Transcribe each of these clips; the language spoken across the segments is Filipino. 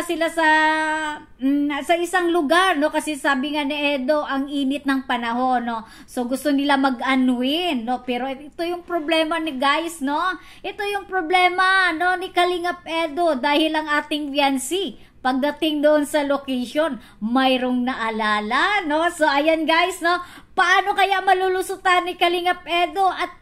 sila sa isang lugar, no? Kasi sabi nga ni Edo, ang init ng panahon, no? So gusto nila mag-unwind, no? Pero ito yung problema ni guys, no? Ito yung problema, no, ni Kalingap Edo dahil ang ating fiancé pagdating doon sa location, mayroong naalala, no? So ayan guys, no? Paano kaya malulusutan ni Kalingap Edo at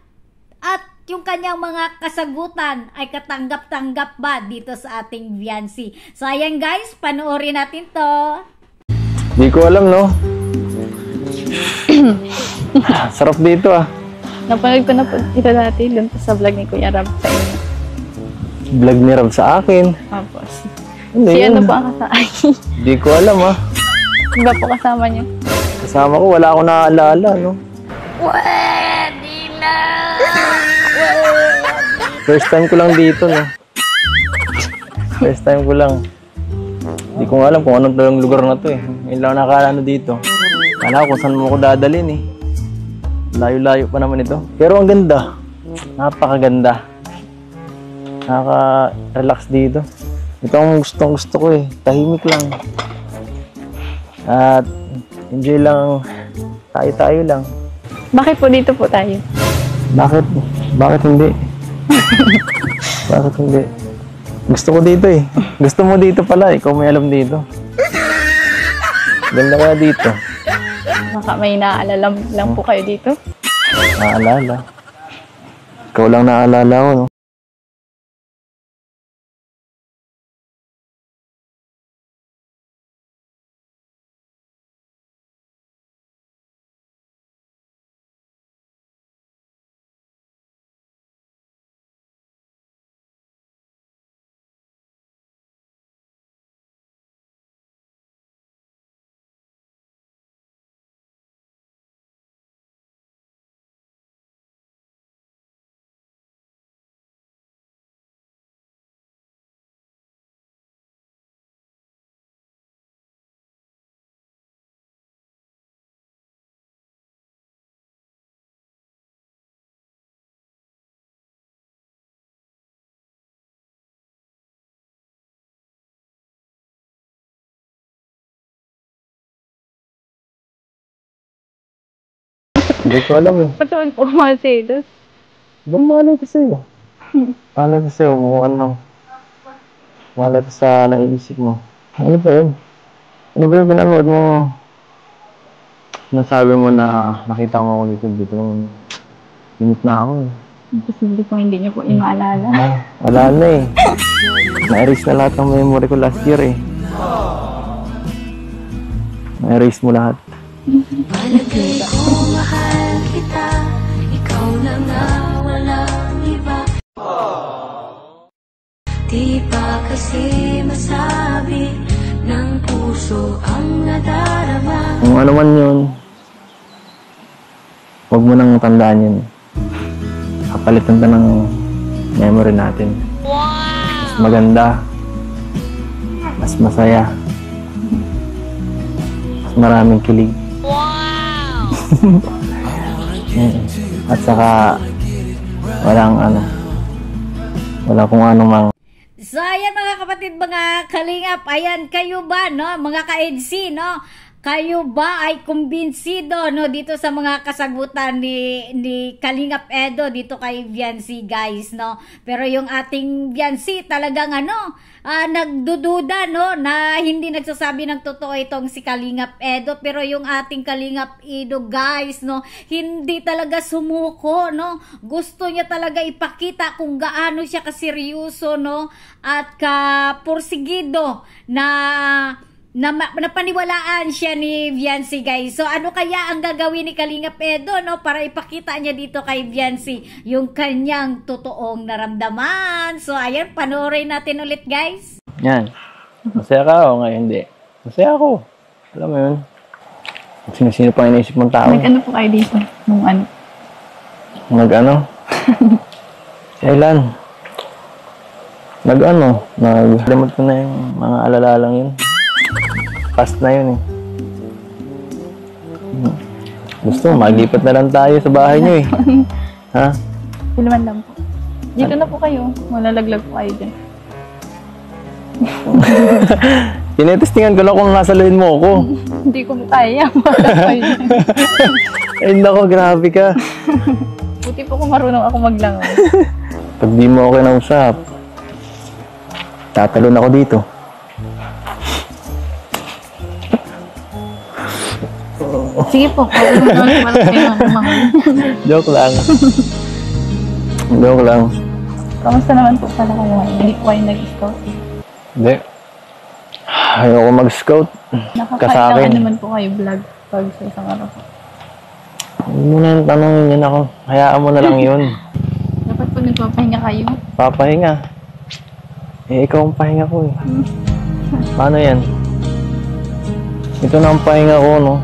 yung kanyang mga kasagutan ay katanggap-tanggap ba dito sa ating fiancé? So ayan guys, panoorin natin to. Di ko alam, no? Sarap dito, ah. Napanood ko na po ito dati doon sa vlog ni Kuya Rab sa inyo. Vlog ni Rab sa akin? Tapos, Hindi si ano yun. po ang kasama? Di ko alam, ah. Iba po kasama niyo? Kasama ko, wala akong naaalala, no? Pwede na! First time ko lang dito, no? First time ko lang. Hindi ko alam kung anong talagang lugar na to, eh. Ngayon lang nakakala dito. Kala ko kung saan mo ko dadalhin, eh. Layo-layo pa naman ito. Pero ang ganda. Napakaganda. Nakaka-relax dito. Ito ang gusto ko, eh. Tahimik lang. At enjoy lang. Tayo-tayo lang. Bakit po dito po tayo? Bakit? Bakit hindi? Bakit hindi? Gusto ko dito, eh. Gusto mo dito pala, ikaw may alam dito. Ganda kaya dito. Baka may naaalala lang po kayo dito? Naalala. Ikaw lang naalala ko, no? Hindi ko alam, eh. Ba't naman po Mercedes? Malay ko sa'yo. Malay ko sa'yo kung ano. Malay ko sa naisip mo. Ano ba yun? Ano ba yung pinanood mo? Nasabi mo na nakita mo ako dito nung minute na ako, eh. Imposible kung hindi niyo po yung maalala. Wala na, eh. Na-erase na lahat ng memory ko last year, eh. Na-erase mo lahat. Palagay ko mahal kita, ikaw na nga walang iba. Di pa kasi masabi ng puso ang nadarama. Kung ano man yun, huwag mo nang tandaan yun. Kapalitan ka ng memory natin. Mas maganda, mas masaya, mas maraming kilig. At saka walang kung ano mang. So ayan mga kapatid, mga kalingap, ayan kayo ba, no, mga ka-EDC, no? Kayo ba ay kumbinsido, no, dito sa mga kasagutan ni Kalingap Edo dito kay fiancé, guys, no? Pero yung ating fiancé talagang nagdududa, no, na hindi nagsasabi ng totoo itong si Kalingap Edo. Pero yung ating Kalingap Edo, guys, no, hindi talaga sumuko, no? Gusto niya talaga ipakita kung gaano siya kaseryoso, no, at kapursigido na paniwalaan siya ni fiancé, guys. So ano kaya ang gagawin ni Kalingap Edo, no, para ipakita niya dito kay fiancé yung kanyang totoong naramdaman? So ayan, panoorin natin ulit, guys. Yan. Masaya ka o ngayon hindi? Masaya ako. Alam mo yun. Sino-sino pang iniisip mong tao. Nag-ano po kayo dito? Nung ano? Nag-ano? Kailan? Nag-ano? Nag-limot ko na yung mga alala-lang yun. Past na yun, eh. Gusto, maglipat na lang tayo sa bahay niyo, eh. Ha? Silman lang po. Dito na po kayo. Malalaglag po kayo dyan. Tinetestingan ko lang kung nasaluhin mo ako. Hindi ko kaya. Ay, nako, grabe ka. Buti po kung marunong ako maglangoy. Pag di mo ako kinausap, tatalon ako dito. Sige po, Joke lang. Joke lang. Kamusta naman po pala kayo ngayon? Hindi po kayo nag-scout? Hindi. Ayoko mag-scout. Nakakailangan naman po kayo vlog pag sa isang araw po. Huwag mo na yung tanongin yun ako. Hayaan mo na lang yun. Dapat po nagpapahinga kayo. Papahinga. Eh, ikaw ang pahinga ko eh. Paano yan? Ito na ang pahinga ko, no?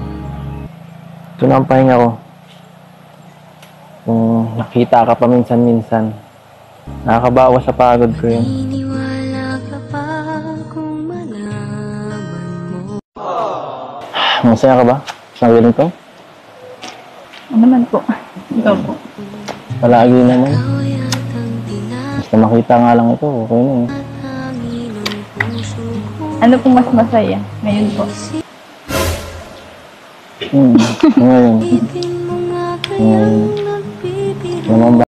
Ito na ang pahinga ko. Kung nakita ka pa minsan-minsan, nakakabawas sa pagod ko yun. Iniwala ka pa kung malaman mo. Masaya ka ba? Sa ganito? Ano naman po? Ikaw po. Palagi naman. Ikaw yatang Basta makita nga lang ito, okay na eh. tinatangin ng puso ko. Ano pong mas masaya ngayon po? Ngayon. Isipin mo nga kayang Ngayon. nagbibiro. Naman ba?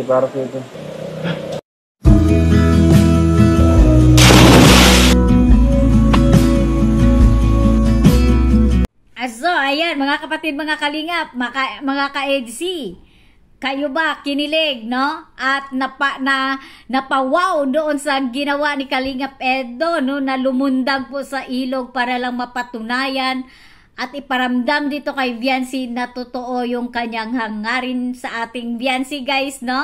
Para sa ito. So, ayan, mga kapatid, mga kalingap, mga ka-EDC, kayo ba kinilig, no? At napawaw doon sa ginawa ni Kalingap Edo, no? Na lumundag po sa ilog para lang mapatunayan at iparamdam dito kay Viancy na totoo yung kanyang hangarin sa ating Viancy, guys, no?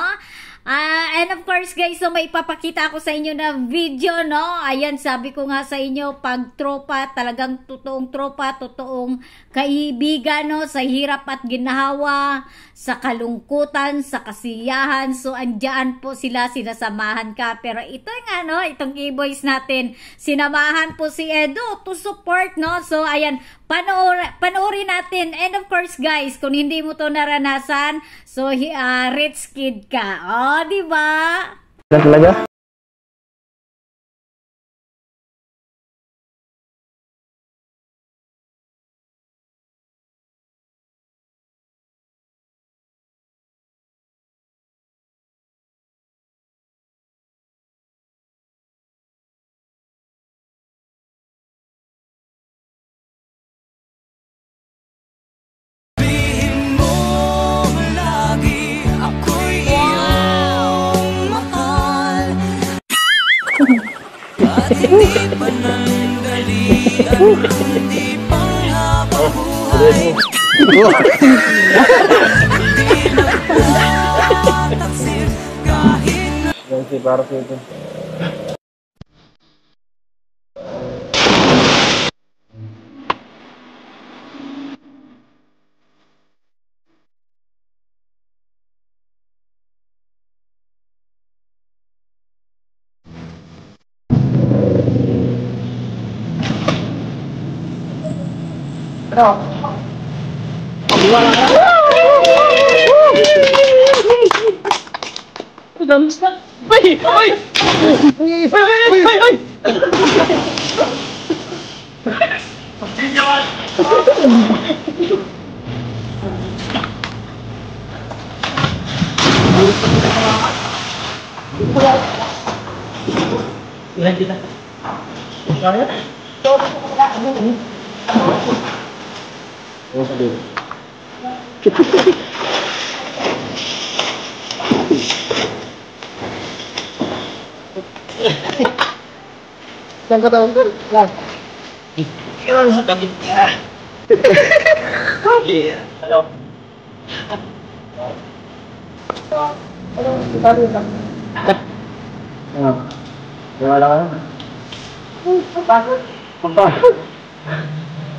And of course, guys, so may ipapakita ako sa inyo na video, no? Ayan, sabi ko nga sa inyo, pag tropa, talagang totoong tropa, totoong kaibigan, no? Sa hirap at ginhawa, sa kalungkutan, sa kasiyahan. So, andyan po sila, sinasamahan ka. Pero ito nga, no? Itong e-boys natin, sinamahan po si Edo to support, no? So, ayan, panoorin natin. And of course, guys, kung hindi mo to naranasan, so, rich kid ka. Oh, di ba? Na talaga? Para sa ito.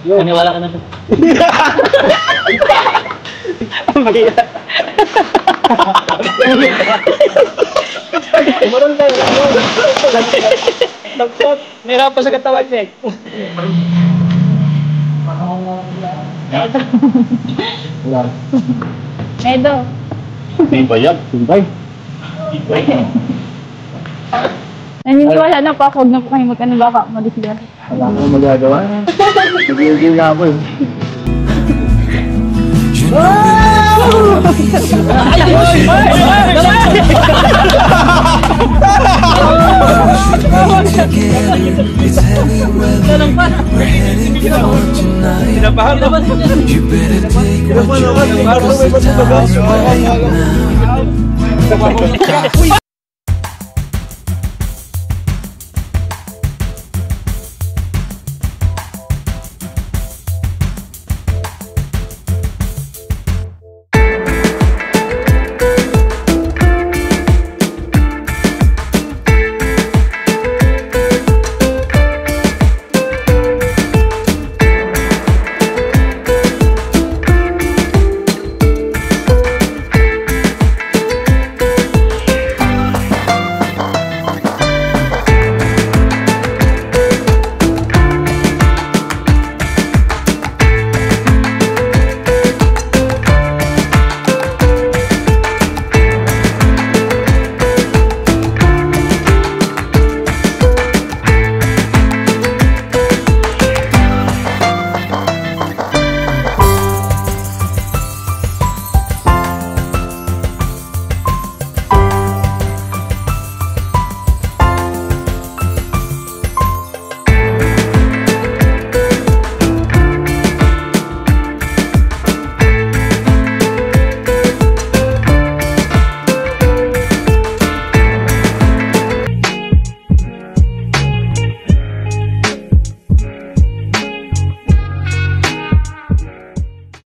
Kaniwala ka na. Umarol tayo. Nagtot. Nahirap pa sa katawan niya. Medo. Timbay. Naniniwala na po ako, huwag na po kayo mag-ano baka malis yan. Wala akong magagawa. Nagigil nga ako eh. It's heavy weather. We're heading for tonight. You better take what you need, 'cause the time's right now.